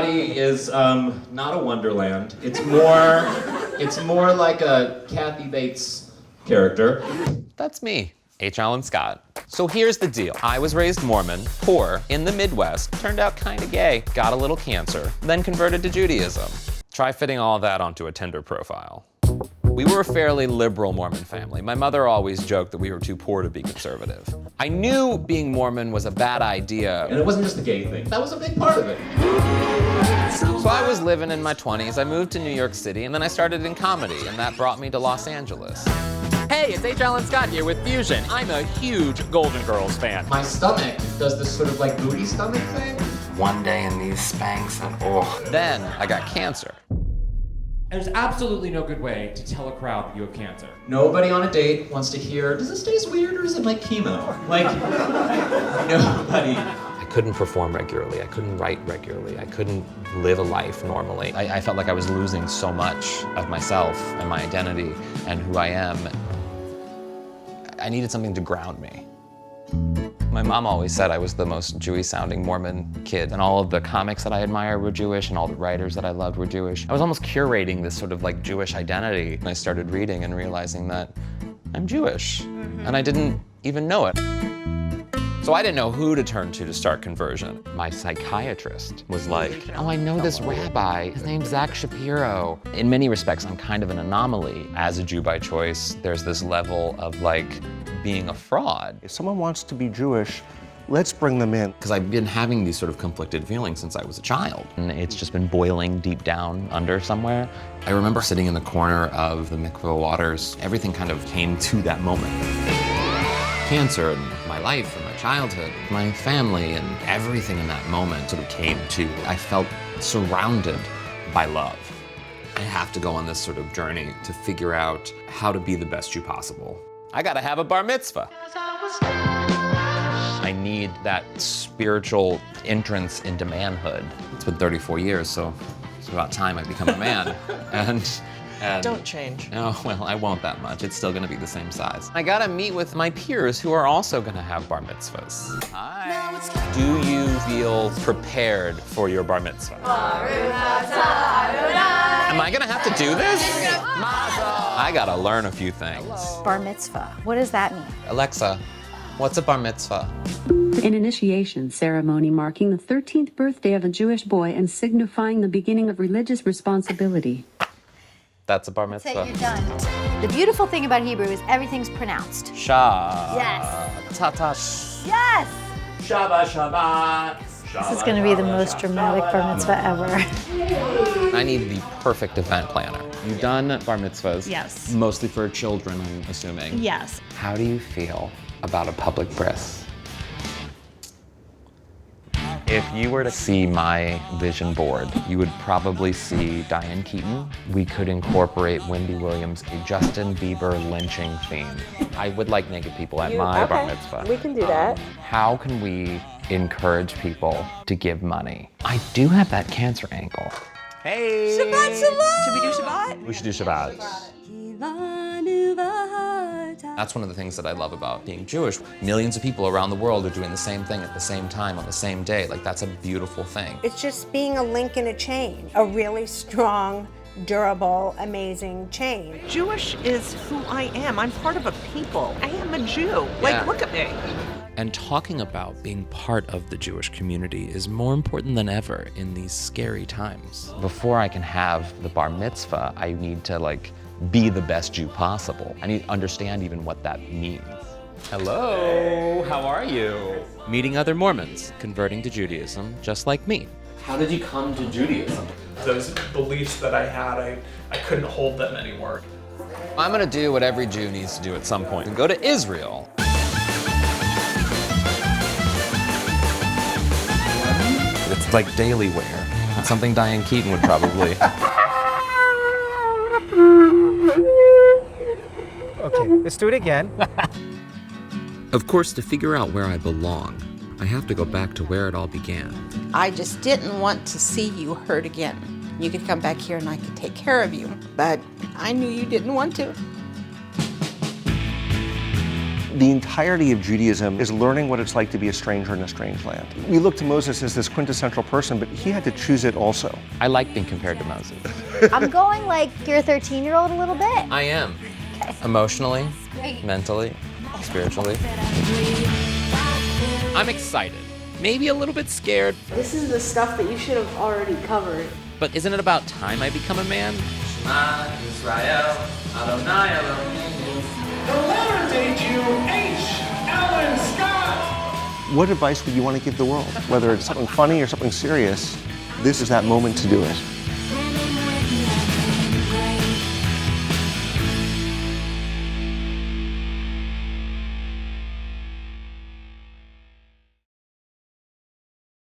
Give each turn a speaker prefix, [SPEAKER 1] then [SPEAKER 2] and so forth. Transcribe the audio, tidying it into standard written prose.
[SPEAKER 1] body is not a wonderland. It's more like a Kathy Bates character.
[SPEAKER 2] That's me, H. Alan Scott. So here's the deal. I was raised Mormon, poor, in the Midwest, turned out kinda gay, got a little cancer, then converted to Judaism. Try fitting all that onto a Tinder profile. We were a fairly liberal Mormon family. My mother always joked that we were too poor to be conservative. I knew being Mormon was a bad idea.
[SPEAKER 1] And it wasn't just the gay thing. That was a big part of it.
[SPEAKER 2] So I was living in my 20s, I moved to New York City, and then I started in comedy, and that brought me to Los Angeles. Hey, it's H. Alan Scott here with Fusion. I'm a huge Golden Girls fan.
[SPEAKER 1] My stomach does this sort of like booty stomach thing.
[SPEAKER 2] One day in these Spanx and oh. Then I got cancer.
[SPEAKER 3] There's absolutely no good way to tell a crowd that you have cancer.
[SPEAKER 1] Nobody on a date wants to hear, does this taste weird or is it like chemo? Like, nobody.
[SPEAKER 2] I couldn't perform regularly. I couldn't write regularly. I couldn't live a life normally. I felt like I was losing so much of myself and my identity and who I am. I needed something to ground me. My mom always said I was the most Jewish-sounding Mormon kid, and all of the comics that I admire were Jewish, and all the writers that I loved were Jewish. I was almost curating this sort of like Jewish identity, and I started reading and realizing that I'm Jewish, and I didn't even know it. So I didn't know who to turn to start conversion. My psychiatrist was like, oh, I know this rabbi. His name's Zach Shapiro. In many respects, I'm kind of an anomaly. As a Jew by choice, there's this level of like being a fraud.
[SPEAKER 4] If someone wants to be Jewish, let's bring them in.
[SPEAKER 2] Because I've been having these sort of conflicted feelings since I was a child. And it's just been boiling deep down under somewhere. I remember sitting in the corner of the mikveh waters. Everything kind of came to that moment. Cancer and my life and my childhood, my family and everything in that moment sort of came to. I felt surrounded by love. I have to go on this sort of journey to figure out how to be the best Jew possible. I gotta have a bar mitzvah. I need that spiritual entrance into manhood. It's been 34 years, so it's about time I become a man. And
[SPEAKER 5] don't change.
[SPEAKER 2] No, well, I won't that much. It's still gonna be the same size. I gotta meet with my peers who are also gonna have bar mitzvahs. Hi. Do you feel prepared for your bar mitzvah? Am I gonna have to do this? I gotta learn a few things.
[SPEAKER 6] Bar mitzvah, what does that mean?
[SPEAKER 2] Alexa, what's a bar mitzvah?
[SPEAKER 7] An initiation ceremony marking the 13th birthday of a Jewish boy and signifying the beginning of religious responsibility.
[SPEAKER 2] That's a bar
[SPEAKER 6] That's
[SPEAKER 2] mitzvah.
[SPEAKER 6] it, you're done. The beautiful thing about Hebrew is everything's pronounced.
[SPEAKER 2] Shah.
[SPEAKER 6] Yes.
[SPEAKER 2] Tatash.
[SPEAKER 6] Yes!
[SPEAKER 3] Shabbat, Shabbat.
[SPEAKER 6] This is going to be the most dramatic bar mitzvah ever.
[SPEAKER 2] I need the perfect event planner. You've done bar mitzvahs.
[SPEAKER 5] Yes.
[SPEAKER 2] Mostly for children, I'm assuming.
[SPEAKER 5] Yes.
[SPEAKER 2] How do you feel about a public bris? If you were to see my vision board, you would probably see Diane Keaton. We could incorporate Wendy Williams, a Justin Bieber lynching theme. I would like naked people at my bar mitzvah.
[SPEAKER 5] We can do that.
[SPEAKER 2] How can we encourage people to give money? I do have that cancer angle. Hey!
[SPEAKER 5] Shabbat Shalom! Should we do Shabbat?
[SPEAKER 2] We should do Shabbat. That's one of the things that I love about being Jewish. Millions of people around the world are doing the same thing at the same time on the same day. Like, that's a beautiful thing.
[SPEAKER 8] It's just being a link in a chain, a really strong, durable, amazing chain.
[SPEAKER 5] Jewish is who I am. I'm part of a people. I am a Jew. Like, look at me.
[SPEAKER 2] And talking about being part of the Jewish community is more important than ever in these scary times. Before I can have the bar mitzvah, I need to be the best Jew possible. I need to understand even what that means. Hello, how are you? Meeting other Mormons, converting to Judaism, just like me. How did you come to Judaism?
[SPEAKER 9] Those beliefs that I had, I couldn't hold them anymore.
[SPEAKER 2] I'm gonna do what every Jew needs to do at some point and go to Israel. It's like daily wear. It's something Diane Keaton would probably.
[SPEAKER 10] Okay, let's do it again.
[SPEAKER 2] Of course, to figure out where I belong, I have to go back to where it all began.
[SPEAKER 11] I just didn't want to see you hurt again. You could come back here and I could take care of you, but I knew you didn't want to.
[SPEAKER 4] The entirety of Judaism is learning what it's like to be a stranger in a strange land. We look to Moses as this quintessential person, but he had to choose it also.
[SPEAKER 2] I like being compared to Moses.
[SPEAKER 6] I'm going like you're a 13-year-old a little bit.
[SPEAKER 2] I am. Emotionally, mentally, spiritually. I'm excited. Maybe a little bit scared.
[SPEAKER 12] This is the stuff that you should have already covered.
[SPEAKER 2] But isn't it about time I become a man?
[SPEAKER 9] The latter-day Jew, H. Alan Scott.
[SPEAKER 4] What advice would you want to give the world? Whether it's something funny or something serious, this is that moment to do it.